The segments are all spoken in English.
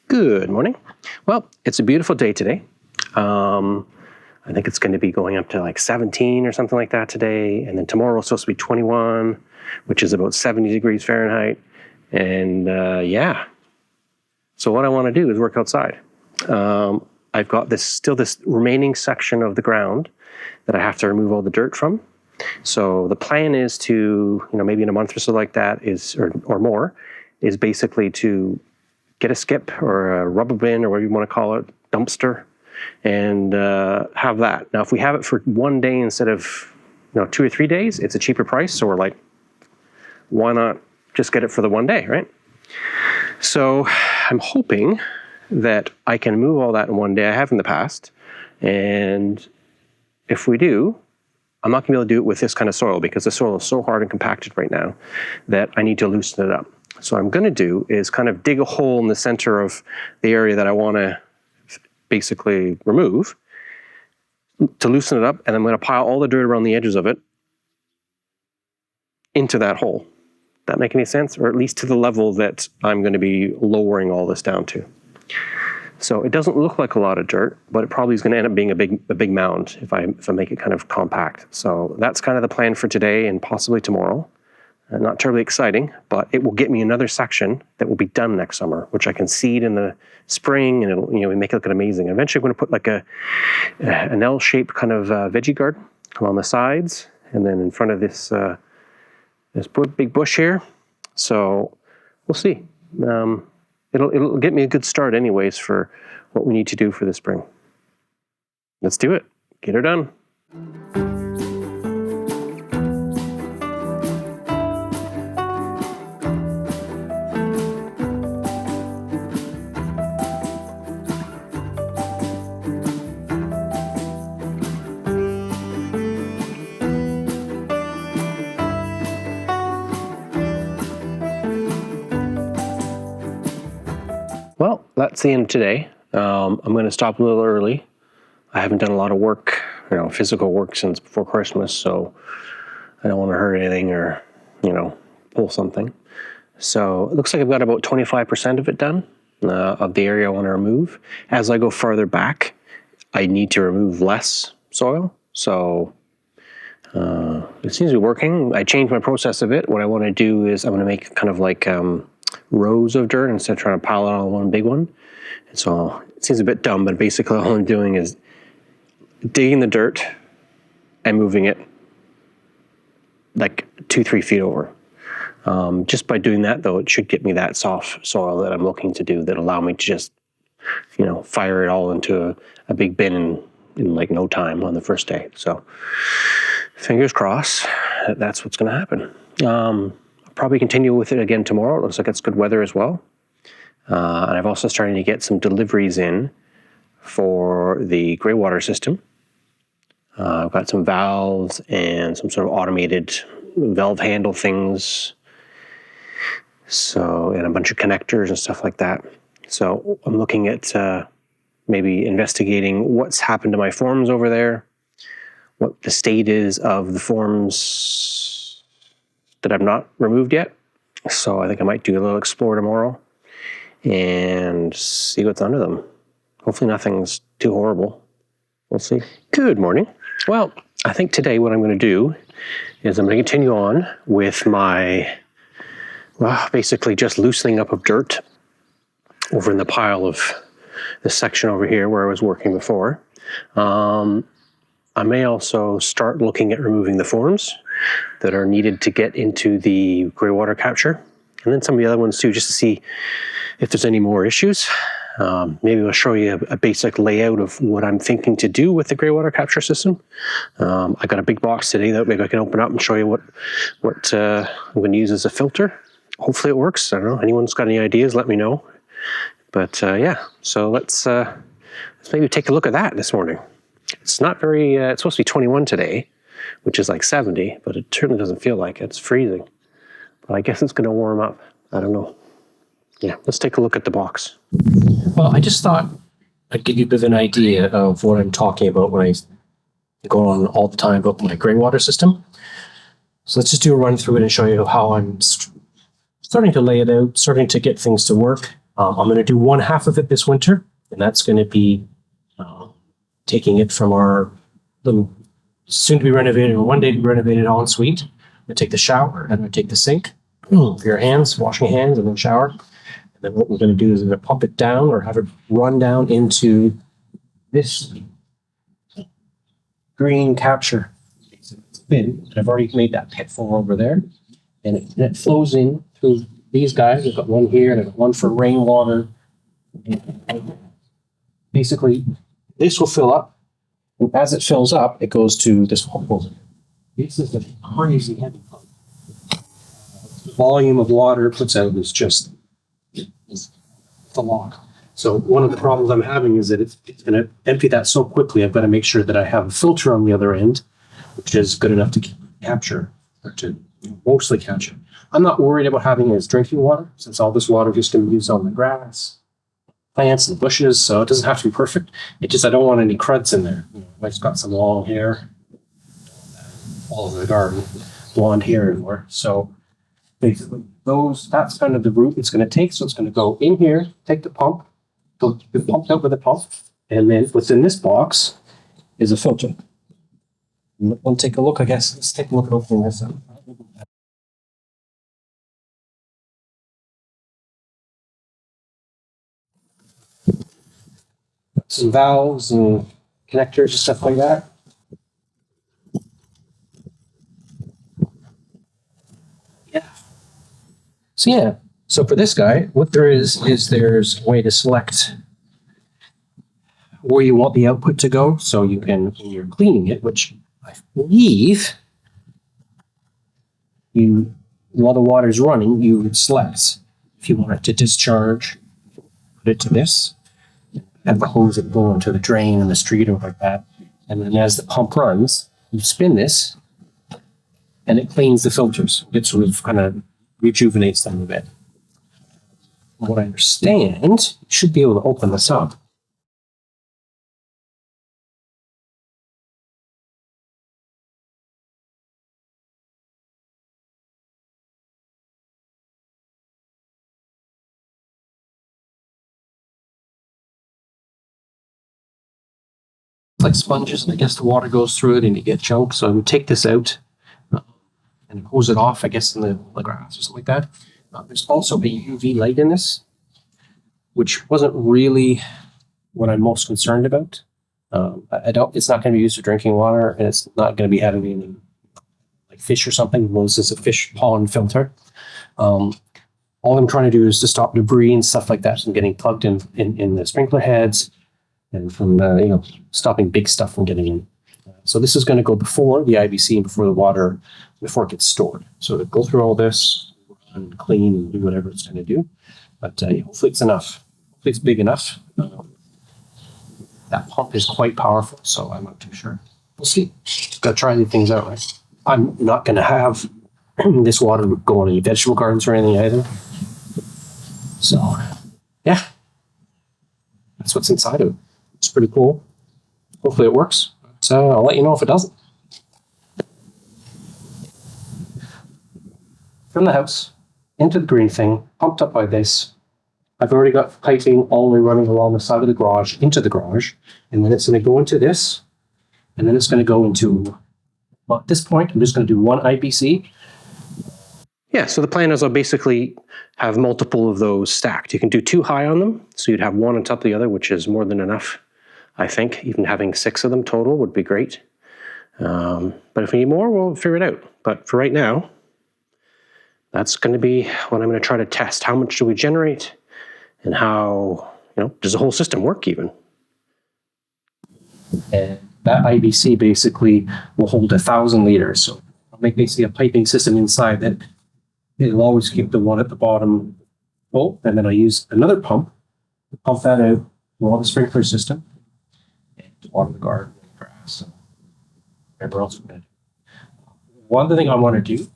Good morning. Well, it's a beautiful day today. I think it's going to be going up to like 17 or something like that today. And then tomorrow it's supposed to be 21, which is about 70 degrees Fahrenheit. And yeah. So what I want to do is work outside. I've got this remaining section of the ground that I have to remove all the dirt from. So the plan is to, maybe in a month or so like that or more, is basically to get a skip or a rubber bin or whatever you want to call it, dumpster, and have that. Now, if we have it for one day instead of 2 or 3 days, it's a cheaper price. So we're like, why not just get it for the one day, right? So I'm hoping that I can move all that in one day. I have in the past. And if we do, I'm not going to be able to do it with this kind of soil because the soil is so hard and compacted right now that I need to loosen it up. So what I'm going to do is kind of dig a hole in the center of the area that I want to basically remove to loosen it up, and I'm going to pile all the dirt around the edges of it into that hole. That make any sense? Or at least to the level that I'm going to be lowering all this down to. So it doesn't look like a lot of dirt, but it probably is going to end up being a big mound if I make it kind of compact. So that's kind of the plan for today and possibly tomorrow. Not terribly exciting, but it will get me another section that will be done next summer, which I can seed in the spring, and it'll make it look amazing. Eventually, I'm going to put like an L-shaped kind of veggie garden along the sides, and then in front of this big bush here. So we'll see. It'll get me a good start, anyways, for what we need to do for the spring. Let's do it. Get her done. Well, that's the end of today. I'm going to stop a little early. I haven't done a lot of work, physical work since before Christmas, so I don't want to hurt anything or, pull something. So it looks like I've got about 25% of it done, of the area I want to remove. As I go farther back, I need to remove less soil. So it seems to be working. I changed my process a bit. What I want to do is I'm going to make kind of like rows of dirt instead of trying to pile it on one big one. And so it seems a bit dumb, but basically all I'm doing is digging the dirt and moving it like 2-3 feet over. Just by doing that, though, it should get me that soft soil that I'm looking to do that allow me to just, fire it all into a big bin in like no time on the first day. So fingers crossed that's what's going to happen. I'll probably continue with it again tomorrow. It looks like it's good weather as well. And I've also started to get some deliveries in for the gray water system. I've got some valves and some sort of automated valve handle things. So, and a bunch of connectors and stuff like that. So I'm looking at maybe investigating what's happened to my forms over there, what the state is of the forms that I've not removed yet. So I think I might do a little explore tomorrow and see what's under them. Hopefully nothing's too horrible. We'll see. Good morning. Well, I think today what I'm going to do is I'm going to continue on with my, basically just loosening up of dirt over in the pile of this section over here where I was working before. I may also start looking at removing the forms that are needed to get into the gray water capture, and then some of the other ones too, just to see if there's any more issues. Maybe I'll show you a basic layout of what I'm thinking to do with the gray water capture system. I got a big box today that maybe I can open up and show you what I'm going to use as a filter. Hopefully it works. I don't know. Anyone's got any ideas, let me know. But yeah, so let's maybe take a look at that this morning. It's not very, it's supposed to be 21 today, which is like 70, but it certainly doesn't feel like it. It's freezing. But I guess it's going to warm up. I don't know. Yeah, let's take a look at the box. Well, I just thought I'd give you a bit of an idea of what I'm talking about when I go on all the time about my gray water system. So let's just do a run through it and show you how I'm starting to lay it out, starting to get things to work. I'm going to do one half of it this winter, and that's going to be taking it from the soon to be renovated or one day to be renovated ensuite. I'm going to take the shower and I'm going to take the sink for your hands, washing hands, and then shower. And then what we're going to do is either pump it down or have it run down into this green capture bin. I've already made that pit for over there, and it flows in through these guys. I've got one here and I've got one for rainwater. And basically, this will fill up. And as it fills up, it goes to this pump holder. This is a crazy heavy pump. The volume of water it puts out is just a lot. So one of the problems I'm having is that it's going to empty that so quickly. I've got to make sure that I have a filter on the other end, which is good enough to capture or to mostly catch it. I'm not worried about having it as drinking water, since all this water is just going to be used on the grass, plants and bushes, so it doesn't have to be perfect. It just, I don't want any cruds in there. My wife's got some long hair all over the garden, blonde hair everywhere. So basically that's kind of the route it's going to take. So it's going to go in here, take the pump, be pumped out with the pump, and then within this box is a filter. We'll take a look, I guess. Let's take a look at opening this up. Some valves and connectors and stuff like that. So for this guy, what there is there's a way to select where you want the output to go. So you can, when you're cleaning it, which I believe while the water's running, you would select if you want it to discharge, put it to this, have the hose that go into the drain in the street or like that. And then as the pump runs, you spin this and it cleans the filters. It sort of kind of rejuvenates them a bit. From what I understand, you should be able to open this up. Like sponges, and I guess the water goes through it and you get junk. So I would take this out and hose it off, I guess, in the grass or something like that. There's also a UV light in this, which wasn't really what I'm most concerned about. It's not going to be used for drinking water, and it's not going to be having any like fish or something. Well, this is a fish pond filter. All I'm trying to do is to stop debris and stuff like that from getting plugged in the sprinkler heads, and from stopping big stuff from getting in. So this is going to go before the IBC and before the water, before it gets stored. So to go through all this and clean and do whatever it's going to do. But hopefully it's enough. Hopefully it's big enough. That pump is quite powerful, so I'm not too sure. We'll see. Got to try these things out, right? I'm not going to have this water go on any vegetable gardens or anything either. So, yeah. That's what's inside of it. It's pretty cool. Hopefully it works. So I'll let you know if it doesn't. From the house into the green thing, pumped up by this. I've already got piping all the way running along the side of the garage into the garage. And then it's going to go into this. And then it's going to go into, well, at this point, I'm just going to do one IBC. Yeah, so the plan is I'll basically have multiple of those stacked. You can do 2 high on them, so you'd have one on top of the other, which is more than enough, I think. Even having 6 of them total would be great. But if we need more, we'll figure it out. But for right now, that's going to be what I'm going to try to test. How much do we generate? And how, does the whole system work even? And that IBC basically will hold 1,000 liters. So I'll make basically a piping system inside that it'll always keep the one at the bottom full. And then I use another pump to pump that out through all the sprinkler system and to water the garden and the grass and whatever else we're going to do. One other thing I want to do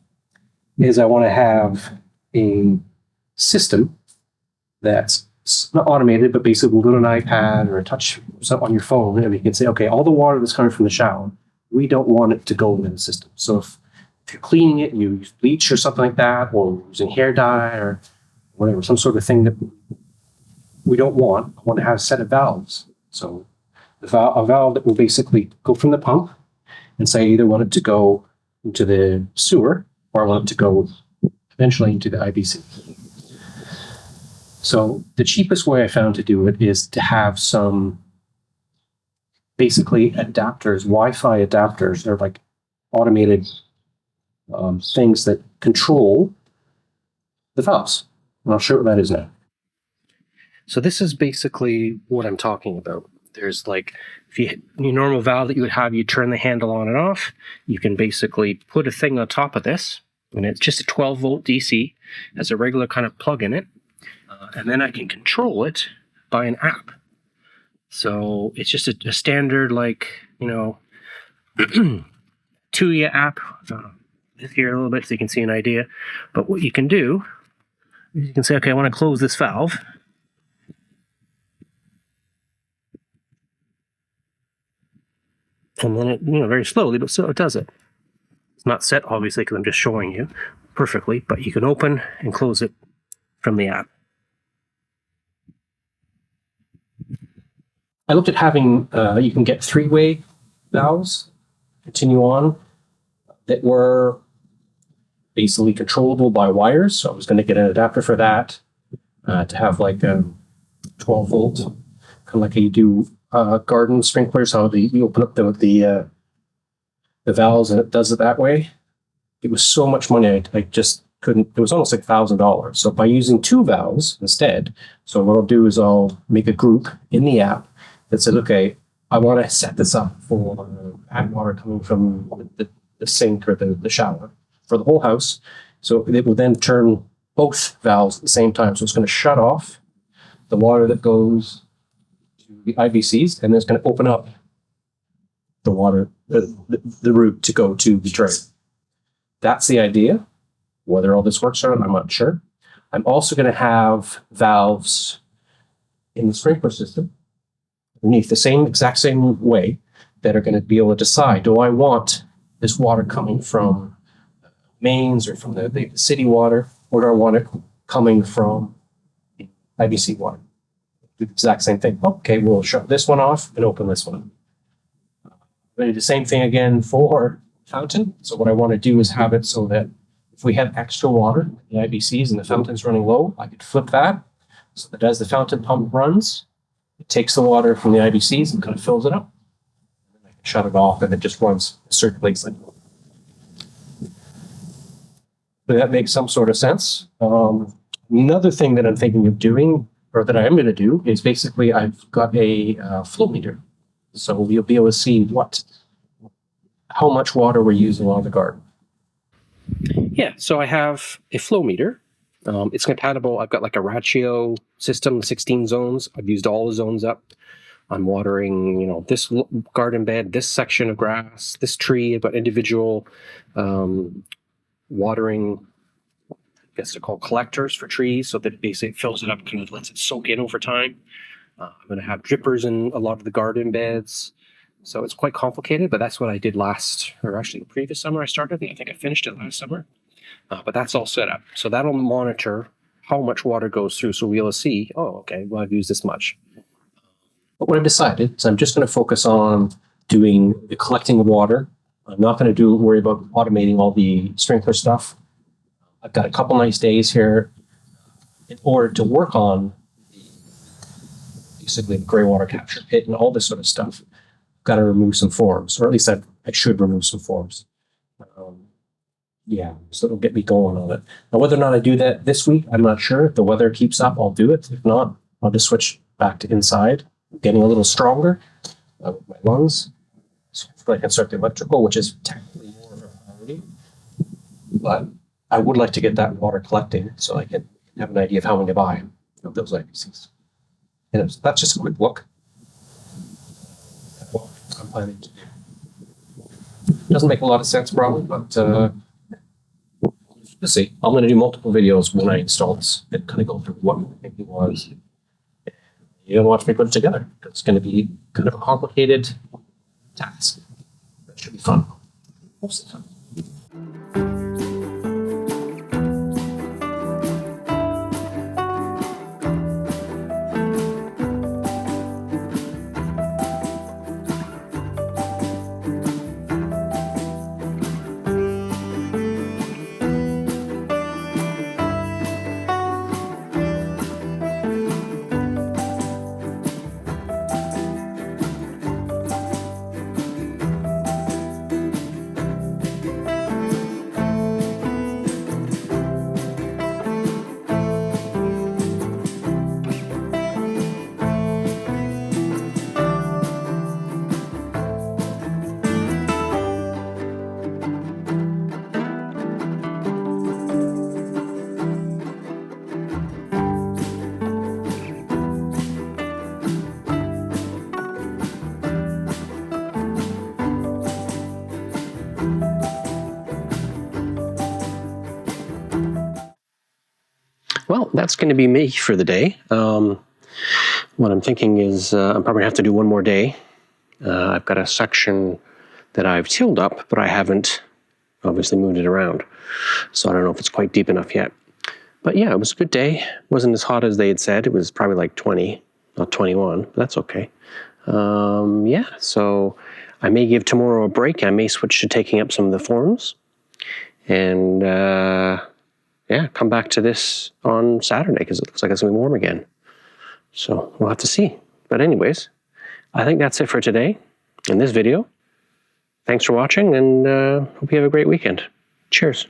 is I want to have a system that's not automated, but basically we'll go to an iPad or a touch something on your phone, and you can say, okay, all the water that's coming from the shower, we don't want it to go into the system. So if you're cleaning it and you use bleach or something like that, or using hair dye or whatever, some sort of thing that we don't want. I want to have a set of valves. So a valve that will basically go from the pump and say I either want it to go into the sewer or I want it to go eventually into the IBC. So the cheapest way I found to do it is to have some basically adapters, Wi-Fi adapters. They're like automated things that control the valves. And I'll show you what that is now. So this is basically what I'm talking about. There's like, if you hit your normal valve that you would have, you turn the handle on and off. You can basically put a thing on top of this, and it's just a 12 volt DC, has a regular kind of plug in it, and then I can control it by an app. So it's just a standard, like, you know, Tuya app. Here a little bit so you can see an idea. But what you can do is you can say, okay, I want to close this valve. And then it, very slowly, but still it does it. It's not set, obviously, because I'm just showing you perfectly, but you can open and close it from the app. I looked at having, you can get 3-way valves, continue on, that were basically controllable by wires. So I was going to get an adapter for that, to have like a 12 volt, kind of like you do garden sprinklers, how you open up the valves and it does it that way. It was so much money, I just couldn't. It was almost like $1,000. So by using 2 valves instead, so what I'll do is I'll make a group in the app that says, okay, I want to set this up for add water coming from the sink or the shower for the whole house. So it will then turn both valves at the same time. So it's going to shut off the water that goes to the IBCs, and then it's going to open up the water, the route to go to the drain. That's the idea. Whether all this works or not, I'm not sure. I'm also going to have valves in the sprinkler system underneath the exact same way that are going to be able to decide, do I want this water coming from mains or from the city water, or do I want it coming from the IBC water? Do the exact same thing. Okay, we'll shut this one off and open this one. But do the same thing again for fountain. So what I want to do is have it so that if we have extra water in the IBCs and the fountain's running low, I could flip that so that as the fountain pump runs, it takes the water from the IBCs and kind of fills it up. And I can shut it off and it just runs, circulates like. But that makes some sort of sense. Another thing that I'm thinking of doing, or that I am going to do, is basically I've got a flow meter. So you'll be able to see how much water we're using on the garden. Yeah, so I have a flow meter. It's compatible. I've got like a ratio system, 16 zones. I've used all the zones up. I'm watering, this garden bed, this section of grass, this tree. I've got individual watering, I guess they're called collectors for trees, so that basically it fills it up, kind of lets it soak in over time. I'm going to have drippers in a lot of the garden beds. So it's quite complicated, but that's what I did the previous summer I started. I think I finished it last summer. But that's all set up. So that'll monitor how much water goes through. So we'll see, okay, well, I've used this much. But what I've decided is I'm just going to focus on doing the collecting of water. I'm not going to worry about automating all the sprinkler stuff. I've got a couple nice days here in order to work on basically the gray water capture pit and all this sort of stuff. I've got to remove some forms, or at least I should remove some forms. So it'll get me going on it. Now, whether or not I do that this week, I'm not sure. If the weather keeps up, I'll do it. If not, I'll just switch back to inside. I'm getting a little stronger with my lungs. So I can start the electrical, which is technically more of a priority. But I would like to get that water collecting so I can have an idea of how many to buy of those IBCs. And that's just a quick look at what I'm planning to do. Doesn't make a lot of sense, probably, but let's see. I'm going to do multiple videos when I install this and kind of go through what my thinking was. You don't watch me put it together. It's going to be kind of a complicated task. That should be fun. Most of the time. well, that's going to be me for the day. What I'm thinking is I'm probably going to have to do one more day. I've got a section that I've tilled up, but I haven't obviously moved it around. So I don't know if it's quite deep enough yet. But yeah, it was a good day. It wasn't as hot as they had said. It was probably like 20, not 21, but that's okay. Yeah, so I may give tomorrow a break. I may switch to taking up some of the forms. And yeah, come back to this on Saturday because it looks like it's going to be warm again. So we'll have to see. But anyways, I think that's it for today in this video. Thanks for watching, and hope you have a great weekend. Cheers.